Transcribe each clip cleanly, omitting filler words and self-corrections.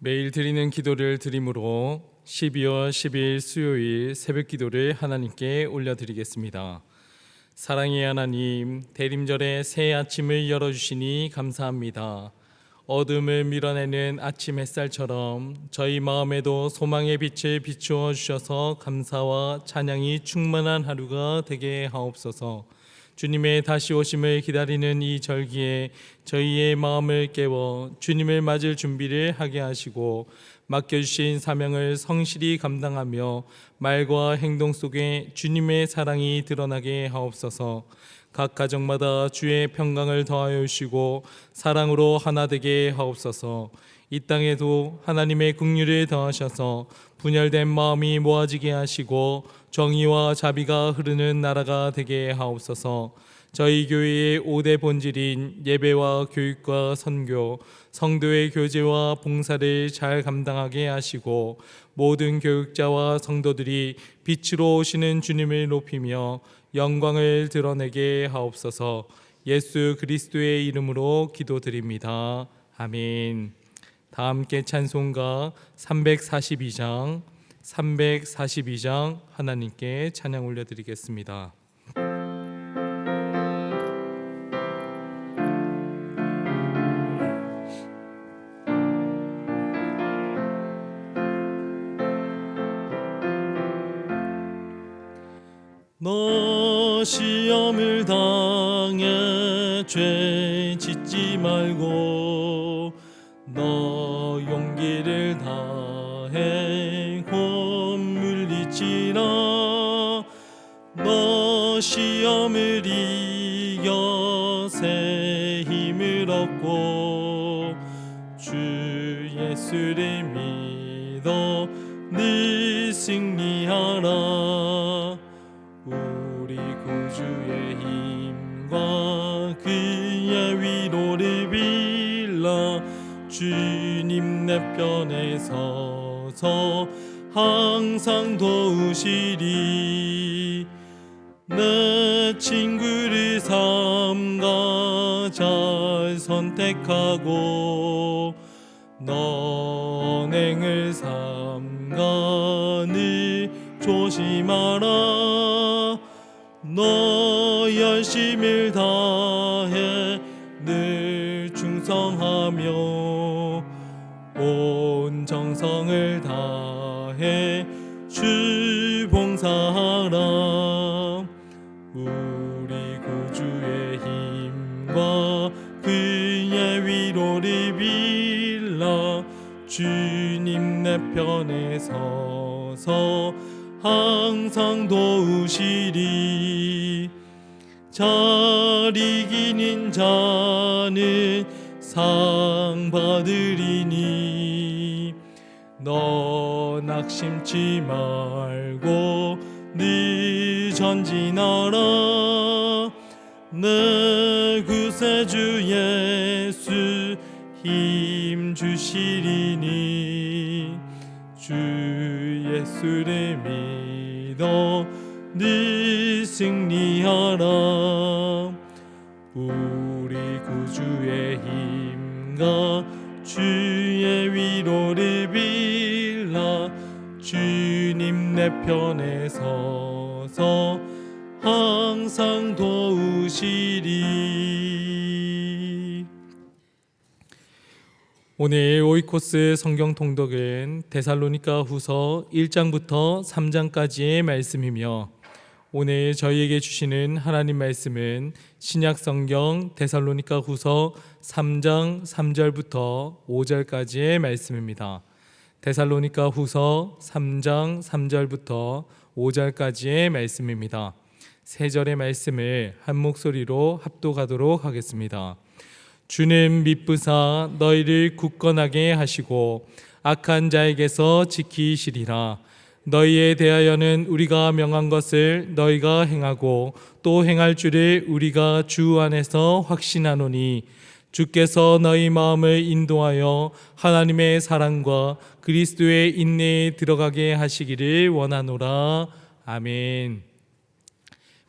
매일 드리는 기도를 드림으로 12월 10일 수요일 새벽 기도를 하나님께 올려드리겠습니다. 사랑의 하나님, 대림절의 새 아침을 열어주시니 감사합니다. 어둠을 밀어내는 아침 햇살처럼 저희 마음에도 소망의 빛을 비추어 주셔서 감사와 찬양이 충만한 하루가 되게 하옵소서. 주님의 다시 오심을 기다리는 이 절기에 저희의 마음을 깨워 주님을 맞을 준비를 하게 하시고 맡겨주신 사명을 성실히 감당하며 말과 행동 속에 주님의 사랑이 드러나게 하옵소서. 각 가정마다 주의 평강을 더하여 주시고 사랑으로 하나 되게 하옵소서. 이 땅에도 하나님의 긍휼을 더하셔서 분열된 마음이 모아지게 하시고 정의와 자비가 흐르는 나라가 되게 하옵소서. 저희 교회의 5대 본질인 예배와 교육과 선교, 성도의 교제와 봉사를 잘 감당하게 하시고 모든 교육자와 성도들이 빛으로 오시는 주님을 높이며 영광을 드러내게 하옵소서. 예수 그리스도의 이름으로 기도드립니다. 아멘. 다 함께 찬송가 342장 하나님께 찬양 올려드리겠습니다. 너 시험을 당해 죄 짓지 말고 너 용기를 다해 곧 물리치라. 너 시험을 이겨 새 힘을 얻고 주 예수를 믿어 늘 승리하라. 우리 구주의 힘과 그의 위로를 빌라. 주님 내 편에 서서 항상 도우시리. 내 친구를 삼가 잘 선택하고 너 언행을 삼가 늘 조심하라. 너 열심을 다해 늘 충성하며 온 정성을 다해 주 봉사하라. 우리 구주의 힘과 그의 위로를 빌라. 주님 내 편에 서서 항상 도우시리. 잘 이기는 자는 상 받으리니 너 낙심치 말고 늘 전진하라. 내 구세주 예수 힘 주시리니 주 예수를 믿어 늘 승리하라. 우리 구주의 힘과 주의 위로를 빌라. 주님 내 편에 서서 항상 도우시리. 오늘 오이코스 성경 통독은 데살로니가 후서 1장부터 3장까지의 말씀이며 오늘 저희에게 주시는 하나님 말씀은 신약 성경 데살로니가 후서 3장 3절부터 5절까지의 말씀입니다. 데살로니가 후서 3장 3절부터 5절까지의 말씀입니다. 세 절의 말씀을 한 목소리로 합독하도록 하겠습니다. 주는 미쁘사 너희를 굳건하게 하시고 악한 자에게서 지키시리라. 너희에 대하여는 우리가 명한 것을 너희가 행하고 또 행할 줄을 우리가 주 안에서 확신하노니 주께서 너희 마음을 인도하여 하나님의 사랑과 그리스도의 인내에 들어가게 하시기를 원하노라. 아멘.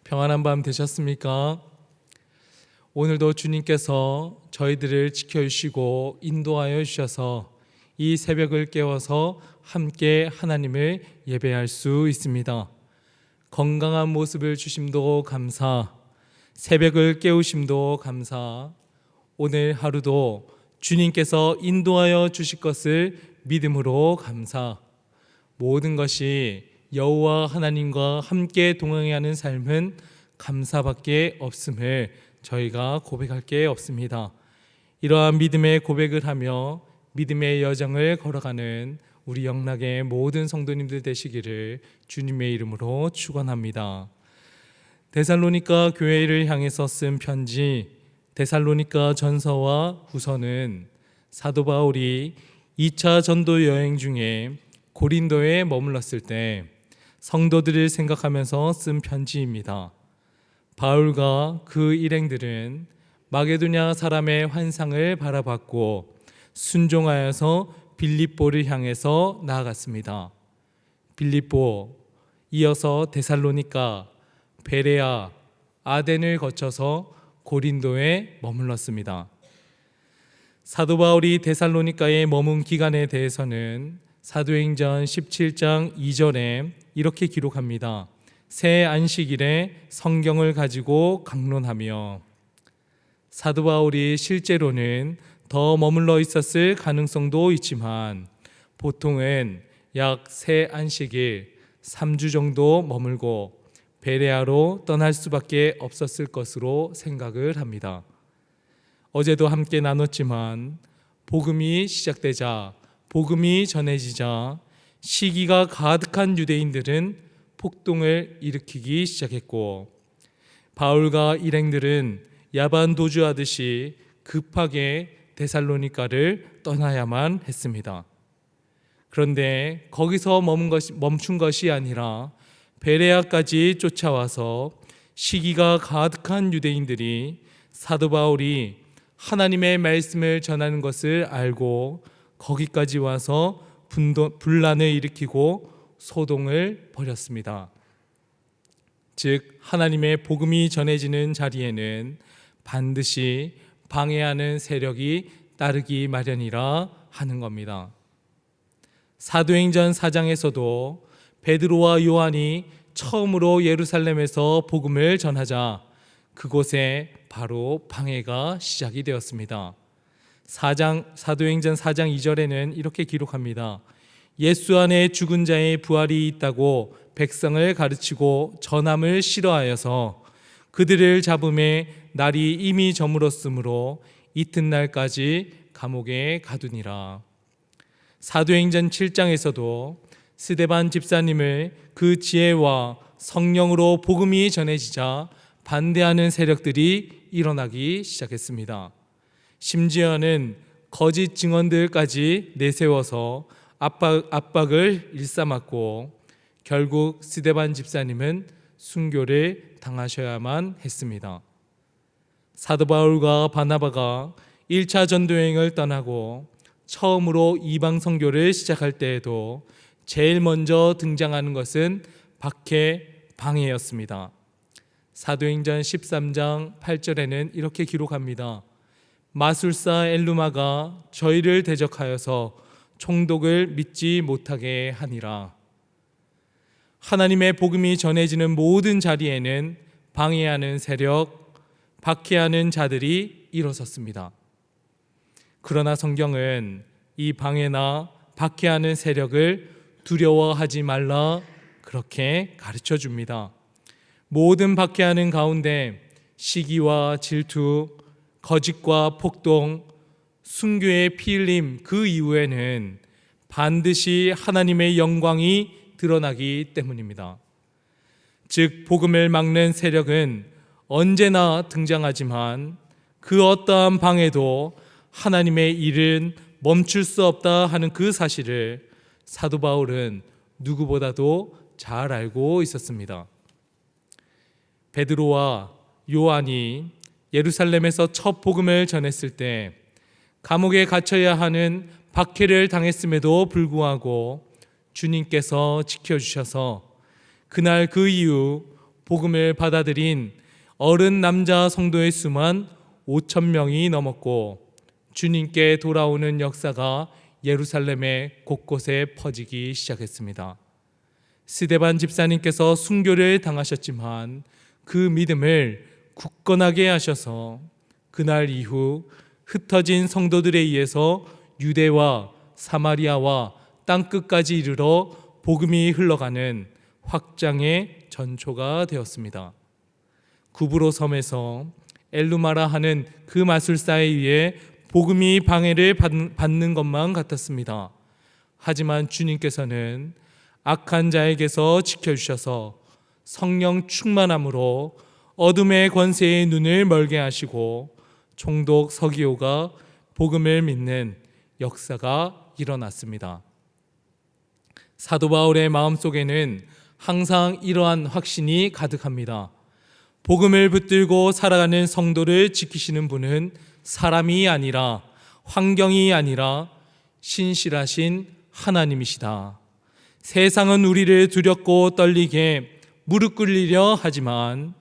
평안한 밤 되셨습니까? 오늘도 주님께서 저희들을 지켜주시고 인도하여 주셔서 이 새벽을 깨워서 함께 하나님을 예배할 수 있습니다. 건강한 모습을 주심도 감사, 새벽을 깨우심도 감사, 오늘 하루도 주님께서 인도하여 주실 것을 믿음으로 감사. 모든 것이 여호와 하나님과 함께 동행하는 삶은 감사밖에 없음을 저희가 고백할 게 없습니다. 이러한 믿음의 고백을 하며 믿음의 여정을 걸어가는 우리 영락의 모든 성도님들 되시기를 주님의 이름으로 축원합니다. 데살로니가 교회를 향해서 쓴 편지 데살로니가 전서와 후서는 사도 바울이 2차 전도 여행 중에 고린도에 머물렀을 때 성도들을 생각하면서 쓴 편지입니다. 바울과 그 일행들은 마게도냐 사람의 환상을 바라봤고 순종하여서 빌립보를 향해서 나아갔습니다. 빌립보, 이어서 데살로니가, 베레아, 아덴을 거쳐서 고린도에 머물렀습니다. 사도 바울이 데살로니가에 머문 기간에 대해서는 사도행전 17장 2절에 이렇게 기록합니다. 새 안식일에 성경을 가지고 강론하며. 사도 바울이 실제로는 더 머물러 있었을 가능성도 있지만 보통은 약 새 안식일 3주 정도 머물고 베레아로 떠날 수밖에 없었을 것으로 생각을 합니다. 어제도 함께 나눴지만 복음이 시작되자, 복음이 전해지자 시기가 가득한 유대인들은 폭동을 일으키기 시작했고 바울과 일행들은 야반 도주하듯이 급하게 데살로니가를 떠나야만 했습니다. 그런데 거기서 멈춘 것이 아니라 베레아까지 쫓아와서 시기가 가득한 유대인들이 사도 바울이 하나님의 말씀을 전하는 것을 알고 거기까지 와서 분란을 일으키고 소동을 벌였습니다. 즉 하나님의 복음이 전해지는 자리에는 반드시 방해하는 세력이 따르기 마련이라 하는 겁니다. 사도행전 4장에서도 베드로와 요한이 처음으로 예루살렘에서 복음을 전하자 그곳에 바로 방해가 시작이 되었습니다. 사도행전 4장 2절에는 이렇게 기록합니다. 예수 안에 죽은 자의 부활이 있다고 백성을 가르치고 전함을 싫어하여서 그들을 잡음에 날이 이미 저물었으므로 이튿날까지 감옥에 가두니라. 사도행전 7장에서도 스데반 집사님을 그 지혜와 성령으로 복음이 전해지자 반대하는 세력들이 일어나기 시작했습니다. 심지어는 거짓 증언들까지 내세워서 압박을 일삼았고 결국 스데반 집사님은 순교를 당하셔야만 했습니다. 사도 바울과 바나바가 1차 전도여행을 떠나고 처음으로 이방 선교를 시작할 때에도 제일 먼저 등장하는 것은 박해, 방해였습니다. 사도행전 13장 8절에는 이렇게 기록합니다. 마술사 엘루마가 저희를 대적하여서 총독을 믿지 못하게 하니라. 하나님의 복음이 전해지는 모든 자리에는 방해하는 세력, 박해하는 자들이 일어섰습니다. 그러나 성경은 이 방해나 박해하는 세력을 두려워하지 말라 그렇게 가르쳐 줍니다. 모든 박해하는 가운데 시기와 질투, 거짓과 폭동, 순교의 피 흘림 그 이후에는 반드시 하나님의 영광이 드러나기 때문입니다. 즉 복음을 막는 세력은 언제나 등장하지만 그 어떠한 방해도 하나님의 일은 멈출 수 없다 하는 그 사실을 사도 바울은 누구보다도 잘 알고 있었습니다. 베드로와 요한이 예루살렘에서 첫 복음을 전했을 때 감옥에 갇혀야 하는 박해를 당했음에도 불구하고 주님께서 지켜주셔서 그날 그 이후 복음을 받아들인 어른 남자 성도의 수만 5,000명이 넘었고 주님께 돌아오는 역사가 예루살렘의 곳곳에 퍼지기 시작했습니다. 스데반 집사님께서 순교를 당하셨지만 그 믿음을 굳건하게 하셔서 그날 이후 흩어진 성도들에 의해서 유대와 사마리아와 땅끝까지 이르러 복음이 흘러가는 확장의 전초가 되었습니다. 구브로 섬에서 엘루마라 하는 그 마술사에 의해 복음이 방해를 받는 것만 같았습니다. 하지만 주님께서는 악한 자에게서 지켜주셔서 성령 충만함으로 어둠의 권세의 눈을 멀게 하시고 총독 서기오가 복음을 믿는 역사가 일어났습니다. 사도 바울의 마음속에는 항상 이러한 확신이 가득합니다. 복음을 붙들고 살아가는 성도를 지키시는 분은 사람이 아니라 환경이 아니라 신실하신 하나님이시다. 세상은 우리를 두렵고 떨리게 무릎 꿇리려 하지만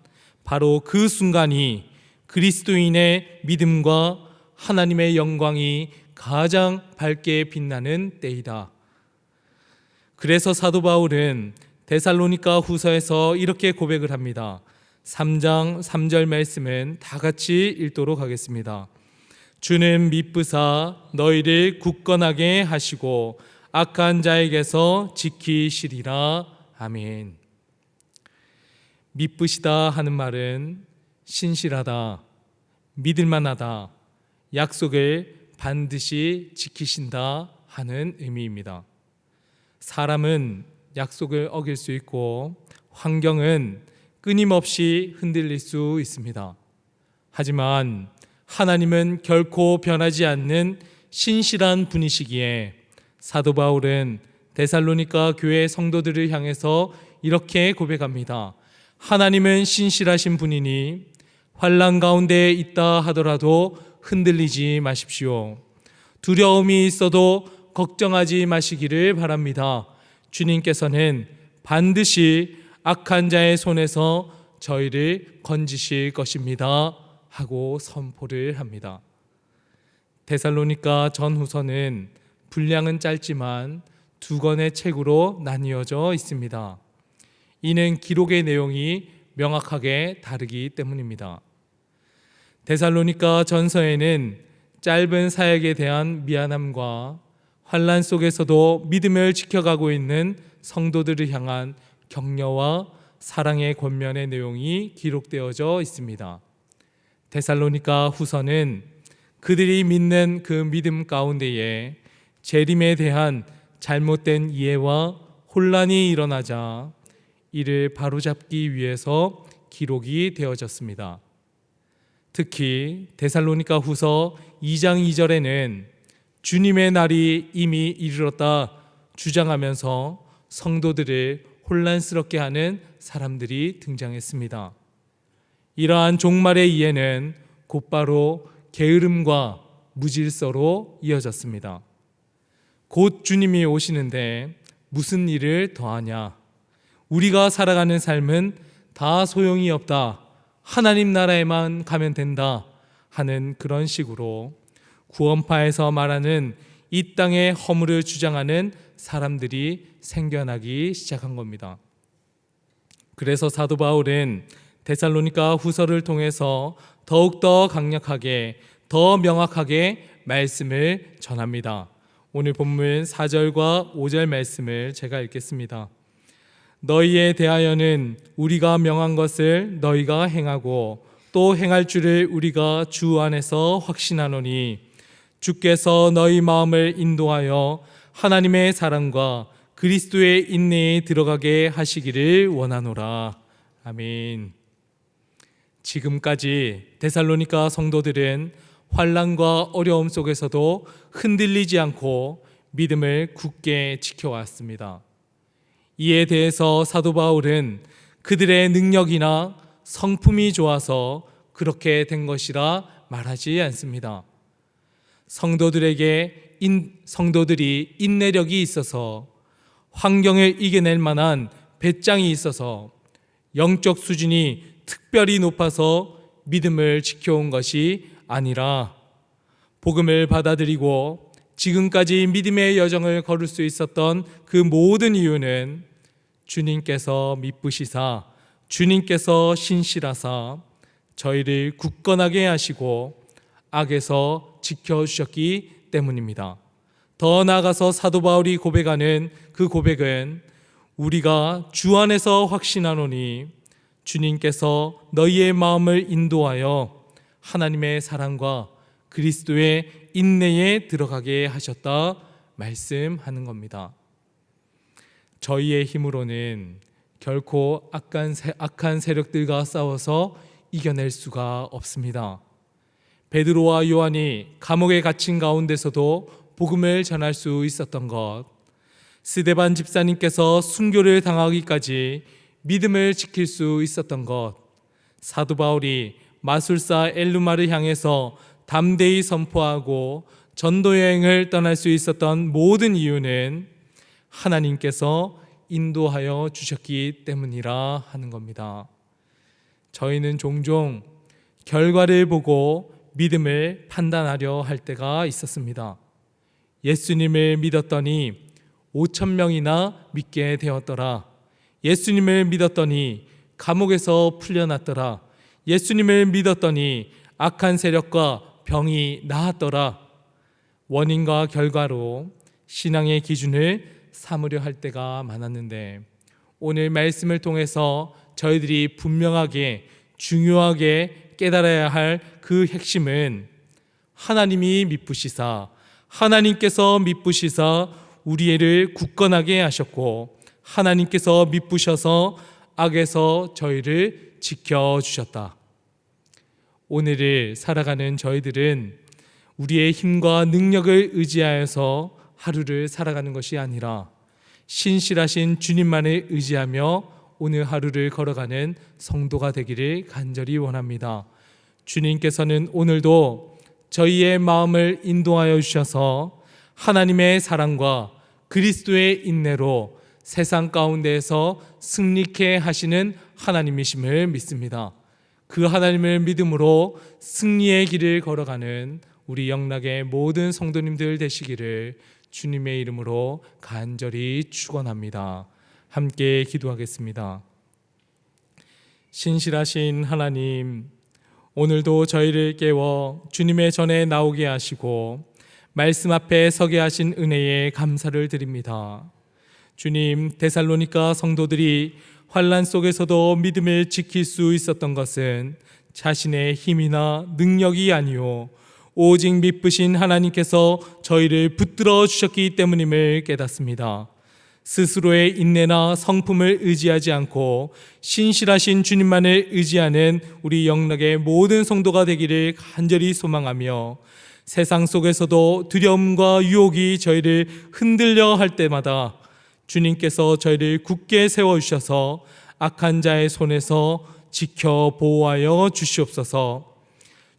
바로 그 순간이 그리스도인의 믿음과 하나님의 영광이 가장 밝게 빛나는 때이다. 그래서 사도 바울은 데살로니가 후서에서 이렇게 고백을 합니다. 3장 3절 말씀은 다 같이 읽도록 하겠습니다. 주는 미쁘사 너희를 굳건하게 하시고 악한 자에게서 지키시리라. 아멘. 미쁘시다 하는 말은 신실하다, 믿을만하다, 약속을 반드시 지키신다 하는 의미입니다. 사람은 약속을 어길 수 있고 환경은 끊임없이 흔들릴 수 있습니다. 하지만 하나님은 결코 변하지 않는 신실한 분이시기에 사도 바울은 데살로니가 교회 성도들을 향해서 이렇게 고백합니다. 하나님은 신실하신 분이니 환난 가운데 있다 하더라도 흔들리지 마십시오. 두려움이 있어도 걱정하지 마시기를 바랍니다. 주님께서는 반드시 악한 자의 손에서 저희를 건지실 것입니다 하고 선포를 합니다. 데살로니가 전후서는 분량은 짧지만 2권의 책으로 나뉘어져 있습니다. 이는 기록의 내용이 명확하게 다르기 때문입니다. 데살로니가 전서에는 짧은 사역에 대한 미안함과 환난 속에서도 믿음을 지켜가고 있는 성도들을 향한 격려와 사랑의 권면의 내용이 기록되어져 있습니다. 데살로니가 후서는 그들이 믿는 그 믿음 가운데에 재림에 대한 잘못된 이해와 혼란이 일어나자 이를 바로잡기 위해서 기록이 되어졌습니다. 특히 데살로니가 후서 2장 2절에는 주님의 날이 이미 이르렀다 주장하면서 성도들을 혼란스럽게 하는 사람들이 등장했습니다. 이러한 종말의 이해는 곧바로 게으름과 무질서로 이어졌습니다. 곧 주님이 오시는데 무슨 일을 더하냐? 우리가 살아가는 삶은 다 소용이 없다. 하나님 나라에만 가면 된다. 하는 그런 식으로 구원파에서 말하는 이 땅의 허물을 주장하는 사람들이 생겨나기 시작한 겁니다. 그래서 사도 바울은 데살로니가 후서를 통해서 더욱더 강력하게, 더 명확하게 말씀을 전합니다. 오늘 본문 4절과 5절 말씀을 제가 읽겠습니다. 너희에 대하여는 우리가 명한 것을 너희가 행하고 또 행할 줄을 우리가 주 안에서 확신하노니 주께서 너희 마음을 인도하여 하나님의 사랑과 그리스도의 인내에 들어가게 하시기를 원하노라. 아멘. 지금까지 데살로니가 성도들은 환난과 어려움 속에서도 흔들리지 않고 믿음을 굳게 지켜왔습니다. 이에 대해서 사도 바울은 그들의 능력이나 성품이 좋아서 그렇게 된 것이라 말하지 않습니다. 성도들이 인내력이 있어서 환경을 이겨낼 만한 배짱이 있어서 영적 수준이 특별히 높아서 믿음을 지켜온 것이 아니라 복음을 받아들이고 지금까지 믿음의 여정을 걸을 수 있었던 그 모든 이유는 주님께서 미쁘시사, 주님께서 신실하사 저희를 굳건하게 하시고 악에서 지켜주셨기 때문입니다. 더 나아가서 사도 바울이 고백하는 그 고백은 우리가 주 안에서 확신하노니 주님께서 너희의 마음을 인도하여 하나님의 사랑과 그리스도의 인내에 들어가게 하셨다 말씀하는 겁니다. 저희의 힘으로는 결코 악한 세력들과 싸워서 이겨낼 수가 없습니다. 베드로와 요한이 감옥에 갇힌 가운데서도 복음을 전할 수 있었던 것, 스데반 집사님께서 순교를 당하기까지 믿음을 지킬 수 있었던 것, 사도 바울이 마술사 엘루마를 향해서 담대히 선포하고 전도 여행을 떠날 수 있었던 모든 이유는 하나님께서 인도하여 주셨기 때문이라 하는 겁니다. 저희는 종종 결과를 보고 믿음을 판단하려 할 때가 있었습니다. 예수님을 믿었더니 5,000명이나 믿게 되었더라. 예수님을 믿었더니 감옥에서 풀려났더라. 예수님을 믿었더니 악한 세력과 병이 나았더라. 원인과 결과로 신앙의 기준을 삼으려 할 때가 많았는데 오늘 말씀을 통해서 저희들이 분명하게 중요하게 깨달아야 할 그 핵심은 하나님이 미쁘시사, 하나님께서 미쁘시사 우리를 굳건하게 하셨고 하나님께서 미쁘셔서 악에서 저희를 지켜주셨다. 오늘을 살아가는 저희들은 우리의 힘과 능력을 의지하여서 하루를 살아가는 것이 아니라 신실하신 주님만을 의지하며 오늘 하루를 걸어가는 성도가 되기를 간절히 원합니다. 주님께서는 오늘도 저희의 마음을 인도하여 주셔서 하나님의 사랑과 그리스도의 인내로 세상 가운데에서 승리케 하시는 하나님이심을 믿습니다. 그 하나님을 믿음으로 승리의 길을 걸어가는 우리 영락의 모든 성도님들 되시기를 주님의 이름으로 간절히 축원합니다. 함께 기도하겠습니다. 신실하신 하나님, 오늘도 저희를 깨워 주님의 전에 나오게 하시고 말씀 앞에 서게 하신 은혜에 감사를 드립니다. 주님, 데살로니가 성도들이 환난 속에서도 믿음을 지킬 수 있었던 것은 자신의 힘이나 능력이 아니요 오직 미쁘신 하나님께서 저희를 붙들어 주셨기 때문임을 깨닫습니다. 스스로의 인내나 성품을 의지하지 않고 신실하신 주님만을 의지하는 우리 영락의 모든 성도가 되기를 간절히 소망하며 세상 속에서도 두려움과 유혹이 저희를 흔들려 할 때마다 주님께서 저희를 굳게 세워주셔서 악한 자의 손에서 지켜 보호하여 주시옵소서.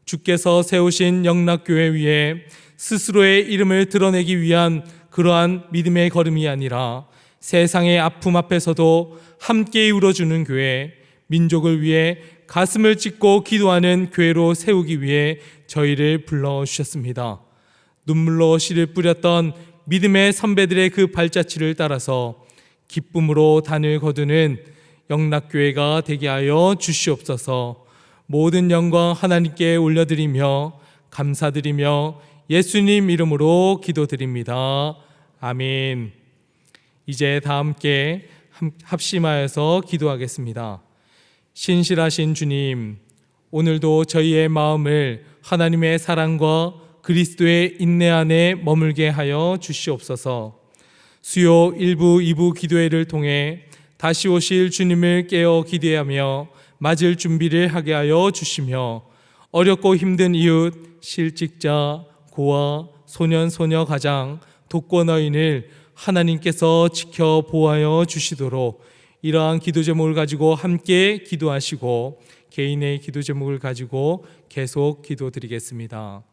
주께서 세우신 영락교회 위에 스스로의 이름을 드러내기 위한 그러한 믿음의 걸음이 아니라 세상의 아픔 앞에서도 함께 울어주는 교회, 민족을 위해 가슴을 찢고 기도하는 교회로 세우기 위해 저희를 불러주셨습니다. 눈물로 씨를 뿌렸던 믿음의 선배들의 그 발자취를 따라서 기쁨으로 단을 거두는 영락교회가 되게 하여 주시옵소서. 모든 영광 하나님께 올려드리며 감사드리며 예수님 이름으로 기도드립니다. 아멘. 이제 다 함께 합심하여서 기도하겠습니다. 신실하신 주님, 오늘도 저희의 마음을 하나님의 사랑과 그리스도의 인내 안에 머물게 하여 주시옵소서. 수요 1부, 2부 기도회를 통해 다시 오실 주님을 깨어 기대하며 맞을 준비를 하게 하여 주시며 어렵고 힘든 이웃, 실직자, 고아, 소년, 소녀, 가장, 독거노인을 하나님께서 지켜 보호하여 주시도록 이러한 기도 제목을 가지고 함께 기도하시고 개인의 기도 제목을 가지고 계속 기도드리겠습니다.